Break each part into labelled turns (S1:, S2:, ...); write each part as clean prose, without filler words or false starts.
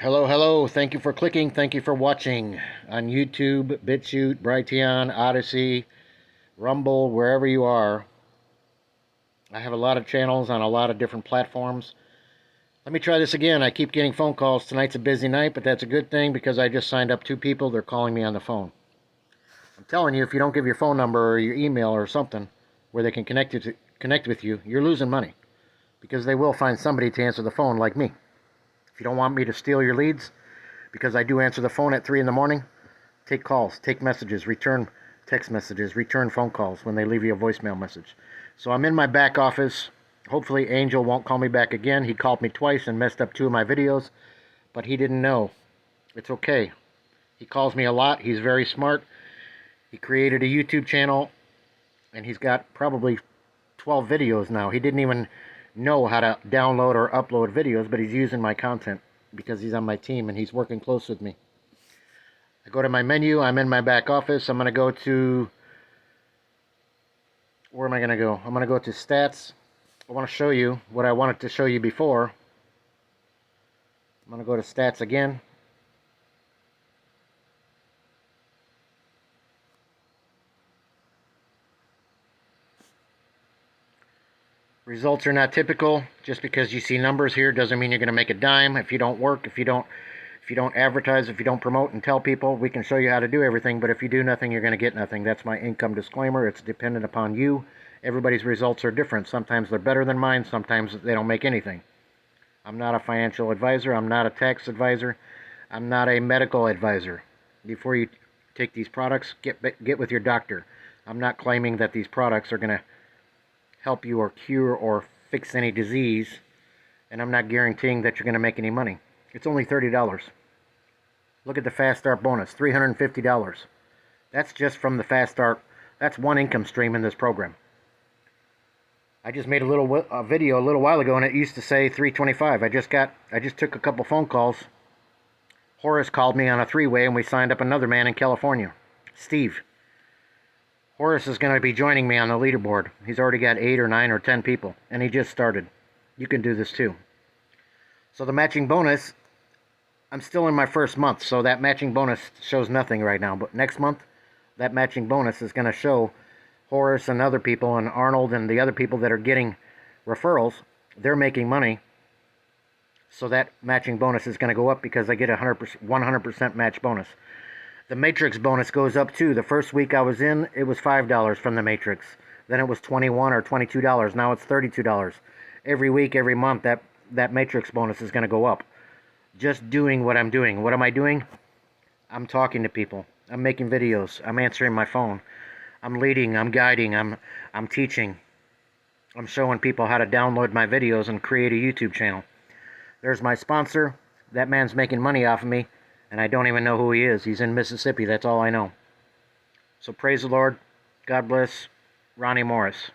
S1: Hello, hello. Thank you for clicking. Thank you for watching on YouTube, BitChute, Brighteon, Odyssey, Rumble, wherever you are. I have a lot of channels on a lot of different platforms. Let me try this again. I keep getting phone calls. Tonight's a busy night, but that's a good thing because I just signed up 2 people. They're calling me on the phone. I'm telling you, if you don't give your phone number or your email or something where they can connect with you, you're losing money because they will find somebody to answer the phone like me. If you don't want me to steal your leads, because I do answer the phone at 3 in the morning, take calls, take messages, return text messages, return phone calls when they leave you a voicemail message. So I'm in my back office. Hopefully Angel won't call me back again. He called me twice and messed up 2 of my videos, but he didn't know. It's okay. He calls me a lot. He's very smart. He created a YouTube channel, and he's got probably 12 videos now. He didn't even know how to download or upload videos, but he's using my content because he's on my team and he's working close with me. I go to my menu. I'm in my back office. I'm going to go to... Where am I going to go? I'm going to go to Stats. I want to show you what I wanted to show you before. I'm going to go to Stats again. Results are not typical. Just because you see numbers here doesn't mean you're going to make a dime. If you don't work, if you don't advertise, if you don't promote and tell people, we can show you how to do everything, but if you do nothing, you're going to get nothing. That's my income disclaimer. It's dependent upon you. Everybody's results are different. Sometimes they're better than mine. Sometimes they don't make anything. I'm not a financial advisor. I'm not a tax advisor. I'm not a medical advisor. Before you take these products, get with your doctor. I'm not claiming that these products are going to help you or cure or fix any disease, and I'm not guaranteeing that you're going to make any money. It's only $30. Look at the Fast Start bonus, $350. That's just from the Fast Start. That's one income stream in this program. I just made a video a little while ago, and it used to say $325. I just took a couple phone calls. Horace called me on a 3-way, and we signed up another man in California, Steve. Horace is going to be joining me on the leaderboard. He's already got 8 or 9 or 10 people, and he just started. You can do this too. So the matching bonus, I'm still in my first month, so that matching bonus shows nothing right now. But next month, that matching bonus is going to show Horace and other people, and Arnold and the other people that are getting referrals, they're making money. So that matching bonus is going to go up because I get a 100% match bonus. The Matrix bonus goes up too. The first week I was in, it was $5 from the Matrix. Then it was $21 or $22. Now it's $32. Every week, every month, that Matrix bonus is going to go up. Just doing what I'm doing. What am I doing? I'm talking to people. I'm making videos. I'm answering my phone. I'm leading. I'm guiding. I'm teaching. I'm showing people how to download my videos and create a YouTube channel. There's my sponsor. That man's making money off of me, and I don't even know who he is. He's in Mississippi. That's all I know. So praise the Lord. God bless Ronnie Morris.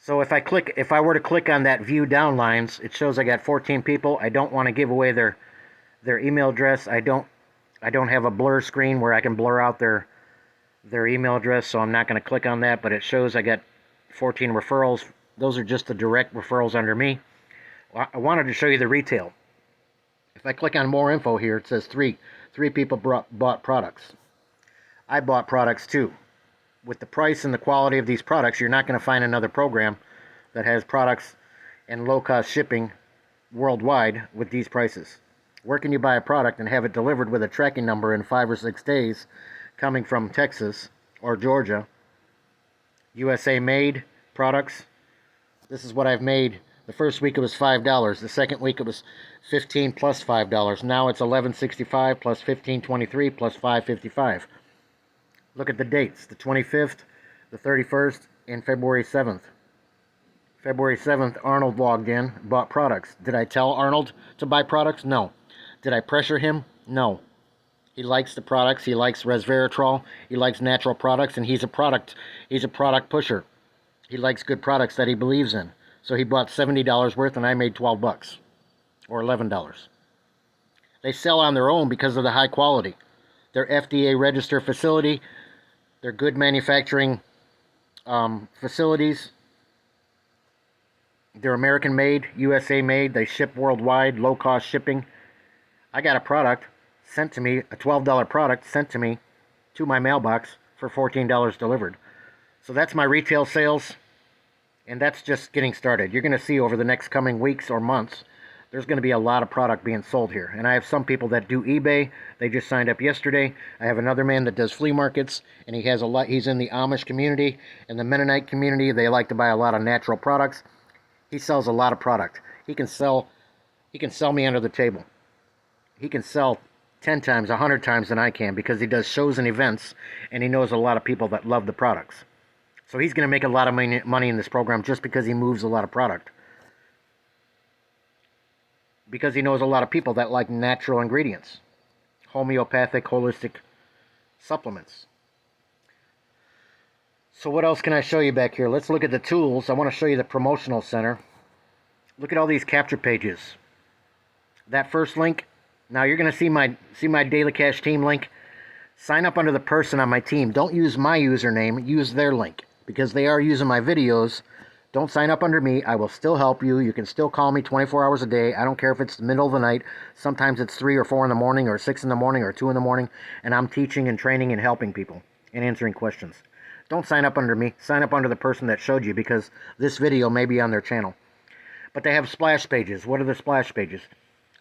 S1: So if I were to click on that view downlines, it shows I got 14 people. I don't want to give away their email address. I don't have a blur screen where I can blur out their email address, so I'm not going to click on that, but it shows I got 14 referrals. Those are just the direct referrals under me. I wanted to show you the retail. If I click on more info here, it says three people bought products. I bought products too. With the price and the quality of these products, you're not going to find another program that has products and low-cost shipping worldwide with these prices. Where can you buy a product and have it delivered with a tracking number in 5 or 6 days coming from Texas or Georgia? USA made products. This is what I've made. The first week it was $5. The second week it was $15 plus $5. Now it's $11.65 plus $15.23 plus $5.55. Look at the dates, the 25th, the 31st, and February 7th. February 7th, Arnold logged in, bought products. Did I tell Arnold to buy products? No. Did I pressure him? No. He likes the products. He likes resveratrol. He likes natural products, and he's a product pusher. He likes good products that he believes in. So he bought $70 worth, and I made $12 or $11. They sell on their own because of the high quality. They're FDA registered facility. They're good manufacturing facilities. They're American made, USA made. They ship worldwide, low cost shipping. I got a product sent to me, a $12 product sent to me to my mailbox for $14 delivered. So that's my retail sales, and that's just getting started. You're going to see over the next coming weeks or months, there's going to be a lot of product being sold here. And I have some people that do eBay. They just signed up yesterday. I have another man that does flea markets, and he has a lot. He's in the Amish community and the Mennonite community. They like to buy a lot of natural products. He sells a lot of product. He can sell me under the table. He can sell 10 times, 100 times than I can because he does shows and events, and he knows a lot of people that love the products. So he's going to make a lot of money in this program just because he moves a lot of product. Because he knows a lot of people that like natural ingredients, homeopathic, holistic supplements. So what else can I show you back here? Let's look at the tools. I want to show you the promotional center. Look at all these capture pages. That first link, now you're going to see my DailyCashTeam link. Sign up under the person on my team. Don't use my username, use their link, because they are using my videos. Don't sign up under me. I will still help you. You can still call me 24 hours a day. I don't care if it's the middle of the night. Sometimes it's 3 or 4 in the morning or 6 in the morning or 2 in the morning, and I'm teaching and training and helping people and answering questions. Don't sign up under me. Sign up under the person that showed you, because this video may be on their channel. But they have splash pages. What are the splash pages?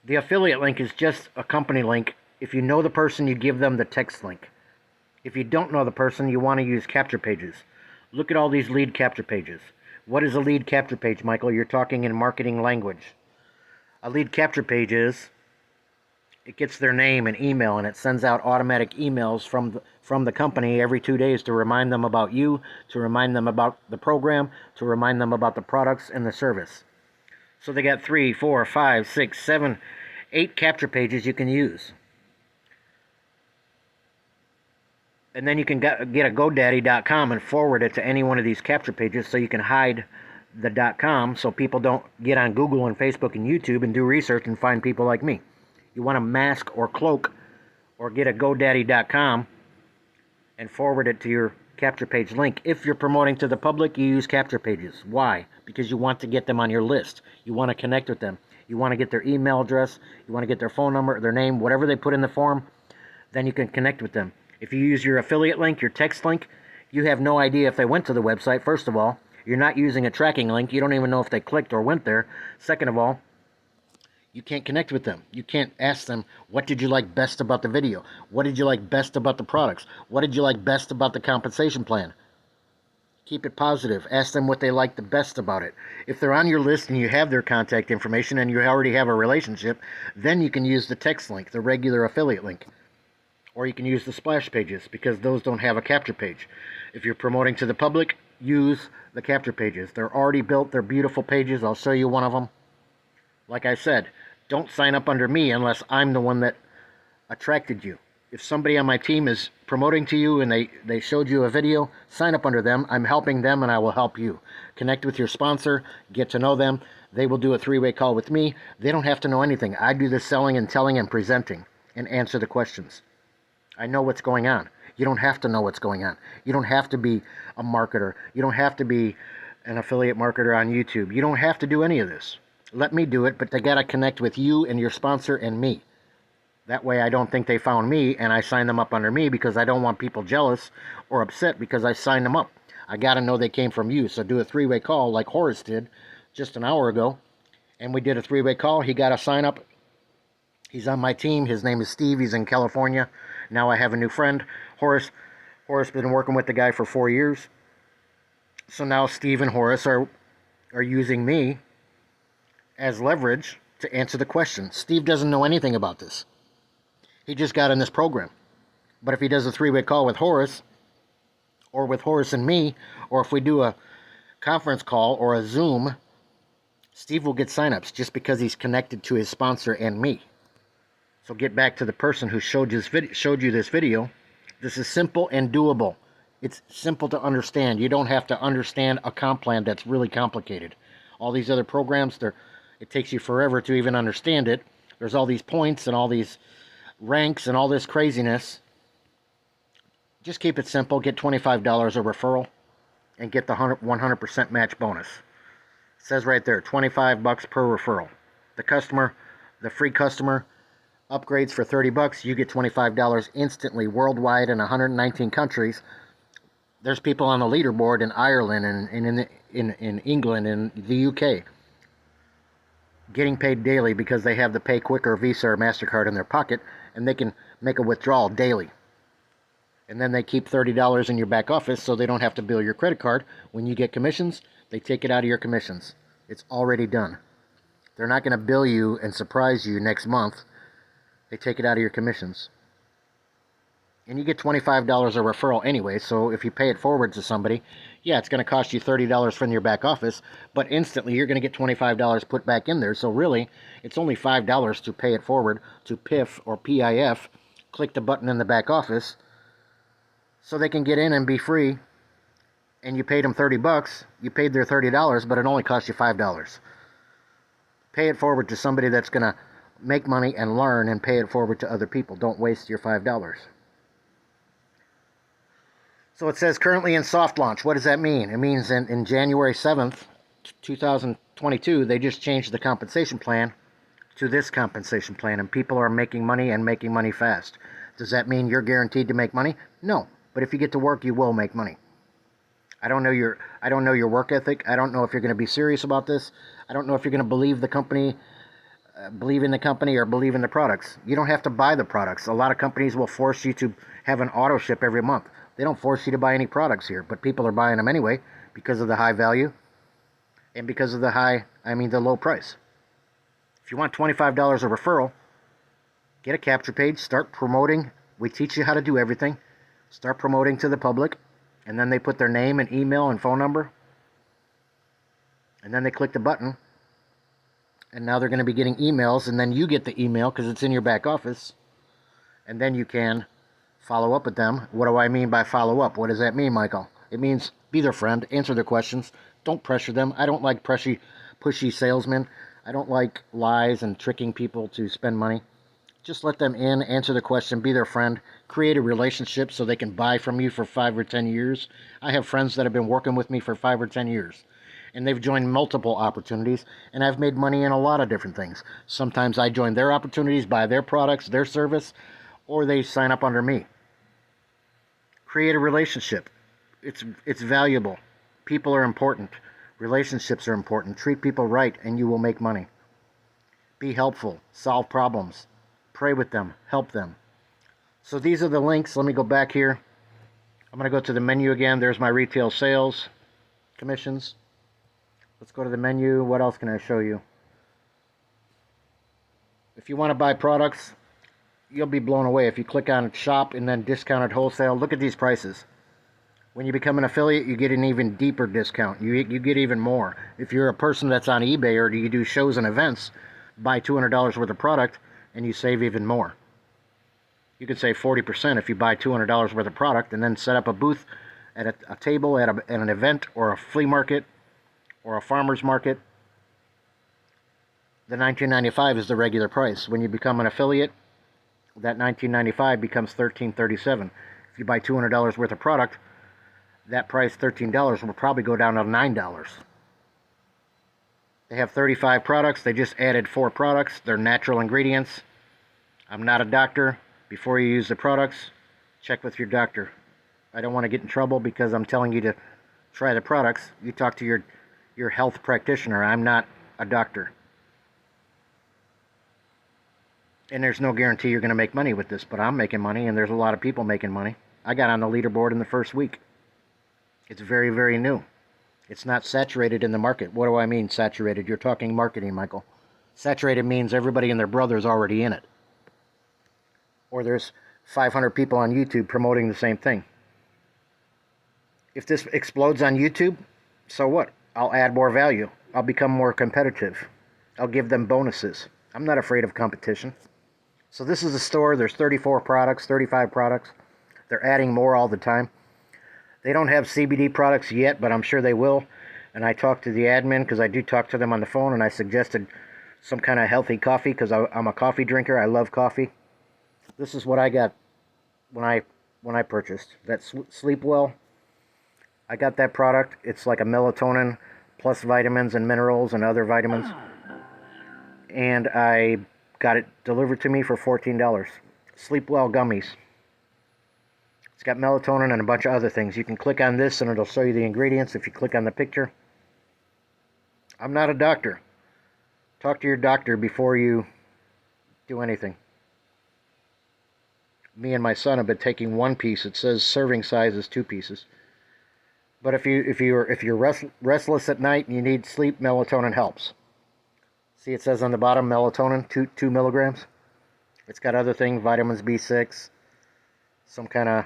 S1: The affiliate link is just a company link. If you know the person, you give them the text link. If you don't know the person, you want to use capture pages. Look at all these lead capture pages. What is a lead capture page, Michael? You're talking in marketing language. A lead capture page is, it gets their name and email, and it sends out automatic emails from the company every 2 days to remind them about you, to remind them about the program, to remind them about the products and the service. So they got 3, 4, 5, 6, 7, 8 capture pages you can use. And then you can get a GoDaddy.com and forward it to any one of these capture pages, so you can hide the .com so people don't get on Google and Facebook and YouTube and do research and find people like me. You want to mask or cloak or get a GoDaddy.com and forward it to your capture page link. If you're promoting to the public, you use capture pages. Why? Because you want to get them on your list. You want to connect with them. You want to get their email address. You want to get their phone number, their name, whatever they put in the form. Then you can connect with them. If you use your affiliate link, your text link, you have no idea if they went to the website, first of all. You're not using a tracking link. You don't even know if they clicked or went there. Second of all, you can't connect with them. You can't ask them, what did you like best about the video? What did you like best about the products? What did you like best about the compensation plan? Keep it positive. Ask them what they like the best about it. If they're on your list and you have their contact information and you already have a relationship, then you can use the text link, the regular affiliate link. Or you can use the splash pages, because those don't have a capture page. If you're promoting to the public, use the capture pages. They're already built. They're beautiful pages. I'll show you one of them. Like I said, don't sign up under me unless I'm the one that attracted you. If somebody on my team is promoting to you and they showed you a video, sign up under them. I'm helping them, and I will help you. Connect with your sponsor. Get to know them. They will do a 3-way call with me. They don't have to know anything. I do the selling and telling and presenting and answer the questions. I know what's going on. You don't have to know what's going on. You don't have to be a marketer. You don't have to be an affiliate marketer on YouTube. You don't have to do any of this. Let me do it, but they got to connect with you and your sponsor and me. That way I don't think they found me and I sign them up under me, because I don't want people jealous or upset because I signed them up. I got to know they came from you. So do a 3-way call like Horace did just an hour ago. And we did a 3-way call. He got a sign up. He's on my team. His name is Steve. He's in California. Now I have a new friend, Horace. Horace been working with the guy for 4 years. So now Steve and Horace are using me as leverage to answer the question. Steve doesn't know anything about this. He just got in this program. But if he does a 3-way call with Horace, or with Horace and me, or if we do a conference call or a Zoom, Steve will get signups just because he's connected to his sponsor and me. So get back to the person who showed you this video. This is simple and doable. It's simple to understand. You don't have to understand a comp plan that's really complicated. All these other programs, it takes you forever to even understand it. There's all these points and all these ranks and all this craziness. Just keep it simple. Get $25 a referral and get the 100% match bonus. It says right there, $25 per referral. The free customer, upgrades for 30 bucks, you get $25 instantly worldwide in 119 countries. There's people on the leaderboard in Ireland and in England and the UK getting paid daily because they have the Pay Quicker Visa or MasterCard in their pocket, and they can make a withdrawal daily. And then they keep $30 in your back office so they don't have to bill your credit card. When you get commissions, they take it out of your commissions. It's already done. They're not going to bill you and surprise you next month. They take it out of your commissions. And you get $25 a referral anyway, so if you pay it forward to somebody, yeah, it's going to cost you $30 from your back office, but instantly you're going to get $25 put back in there. So really, it's only $5 to pay it forward to PIF or PIF. Click the button in the back office so they can get in and be free. And you paid them 30 bucks, you paid their $30, but it only cost you $5. Pay it forward to somebody that's going to make money and learn, and pay it forward to other people. Don't waste your $5. So it says currently in soft launch. What does that mean? It means in January 7th, 2022, they just changed the compensation plan to this compensation plan, and people are making money and making money fast. Does that mean you're guaranteed to make money? No, but if you get to work, you will make money. I don't know your work ethic. I don't know if you're going to be serious about this. I don't know if you're going to believe the company, believe in the company, or believe in the products. You don't have to buy the products. A lot of companies will force you to have an auto ship every month. They don't force you to buy any products here, but people are buying them anyway because of the high value and because of the low price. If you want $25 a referral, get a capture page, start promoting. We teach you how to do everything. Start promoting to the public, and then they put their name and email and phone number, and then they click the button, and now they're going to be getting emails, and then you get the email because it's in your back office, and then you can follow up with them. What do I mean by follow up? What does that mean, Michael? It means be their friend, answer their questions, don't pressure them. I don't like pushy salesmen. I don't like lies and tricking people to spend money. Just let them in, answer the question, be their friend, create a relationship so they can buy from you for 5 or 10 years. I have friends that have been working with me for 5 or 10 years, and they've joined multiple opportunities, and I've made money in a lot of different things. Sometimes I join their opportunities, buy their products, their service, or they sign up under me. Create a relationship. It's valuable. People are important. Relationships are important. Treat people right, and you will make money. Be helpful. Solve problems. Pray with them. Help them. So these are the links. Let me go back here. I'm going to go to the menu again. There's my retail sales commissions. Let's go to the menu. What else can I show you? If you want to buy products, you'll be blown away. If you click on shop and then discounted wholesale, look at these prices. When you become an affiliate, you get an even deeper discount. You get even more. If you're a person that's on eBay or you do shows and events, buy $200 worth of product and you save even more. You could save 40% if you buy $200 worth of product and then set up a booth at a table at an event or a flea market or a farmer's market. The $19.95 is the regular price. When you become an affiliate, that $19.95 becomes $13.37. If you buy $200 worth of product, that price, $13, will probably go down to $9. They have 35 products. They just added 4 products. They're natural ingredients. I'm not a doctor. Before you use the products, check with your doctor. I don't want to get in trouble because I'm telling you to try the products. You talk to your health practitioner. I'm not a doctor. And there's no guarantee you're going to make money with this, but I'm making money, and there's a lot of people making money. I got on the leaderboard in the first week. It's very, very new. It's not saturated in the market. What do I mean saturated? You're talking marketing, Michael. Saturated means everybody and their brother is already in it. Or there's 500 people on YouTube promoting the same thing. If this explodes on YouTube, so what? I'll add more value. I'll become more competitive. I'll give them bonuses. I'm not afraid of competition. So this is a store. There's 34 products, 35 products. They're adding more all the time. They don't have CBD products yet, but I'm sure they will. And I talked to the admin because I do talk to them on the phone, and I suggested some kind of healthy coffee because I'm a coffee drinker. I love coffee. This is what I got when I purchased that Sleep Well. I got that product. It's like a melatonin plus vitamins and minerals and other vitamins. And I got it delivered to me for $14. Sleep Well Gummies. It's got melatonin and a bunch of other things. You can click on this and it'll show you the ingredients if you click on the picture. I'm not a doctor. Talk to your doctor before you do anything. Me and my son have been taking one piece. It says serving size is 2 pieces. But if you're restless at night and you need sleep, melatonin helps. See, it says on the bottom melatonin, 2 milligrams. It's got other things, vitamins B6, some kind of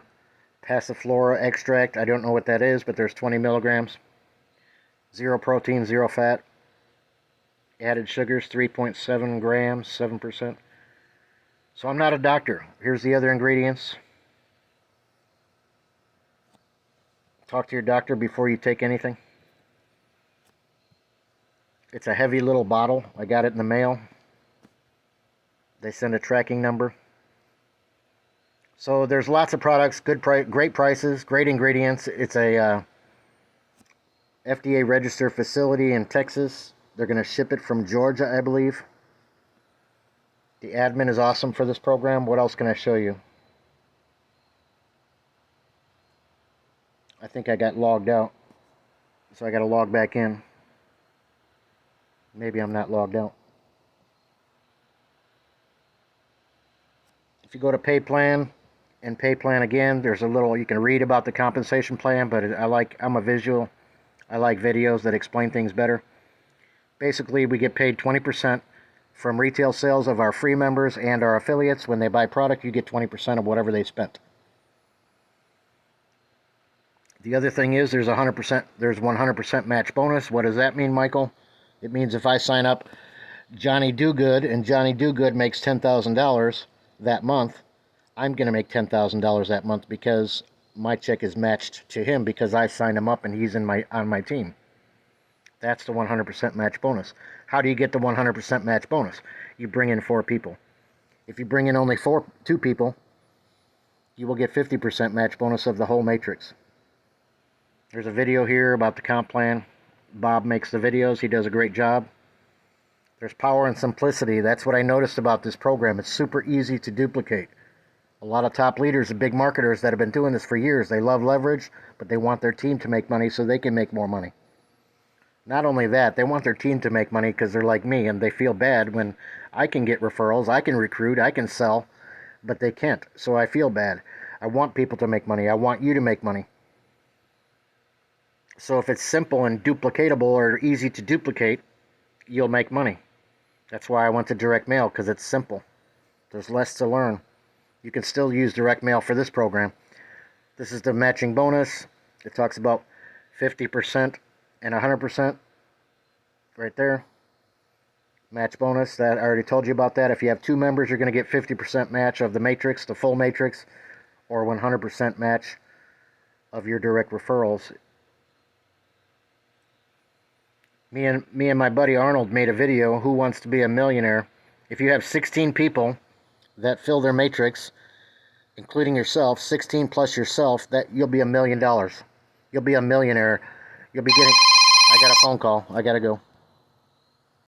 S1: passiflora extract. I don't know what that is, but there's 20 milligrams. 0 protein, 0 fat. Added sugars, 3.7 grams, 7%. So I'm not a doctor. Here's the other ingredients. Talk to your doctor before you take anything. It's a heavy little bottle. I got it in the mail. They send a tracking number. So there's lots of products, great prices, great ingredients. It's a FDA registered facility in Texas. They're going to ship it from Georgia, I believe. The admin is awesome for this program. What else can I show you? I think I got logged out, so I got to log back in. Maybe I'm not logged out. If you go to pay plan and pay plan again, there's a little, you can read about the compensation plan, but I'm a visual. I like videos that explain things better. Basically, we get paid 20% from retail sales of our free members and our affiliates. When they buy product, you get 20% of whatever they spent. The other thing is there's 100% match bonus. What does that mean, Michael? It means if I sign up Johnny Dogood and Johnny Dogood makes $10,000 that month, I'm going to make $10,000 that month because my check is matched to him because I signed him up and he's on my team. That's the 100% match bonus. How do you get the 100% match bonus? You bring in 4 people. If you bring in only 2 people, you will get 50% match bonus of the whole matrix. There's a video here about the comp plan. Bob makes the videos. He does a great job. There's power and simplicity. That's what I noticed about this program. It's super easy to duplicate. A lot of top leaders and big marketers that have been doing this for years, they love leverage, but they want their team to make money so they can make more money. Not only that, they want their team to make money because they're like me and they feel bad when I can get referrals, I can recruit, I can sell, but they can't. So I feel bad. I want people to make money. I want you to make money. So if it's simple and duplicatable or easy to duplicate, you'll make money. That's why I went to direct mail, because it's simple. There's less to learn. You can still use direct mail for this program. This is the matching bonus. It talks about 50% and 100% right there. Match bonus, that I already told you about that. If you have 2 members, you're going to get 50% match of the matrix, the full matrix, or 100% match of your direct referrals. Me and my buddy Arnold made a video, Who Wants to Be a Millionaire? If you have 16 people that fill their matrix, including yourself, 16 plus yourself, that you'll be $1 million. You'll be a millionaire. You'll be getting... I got a phone call. I gotta go.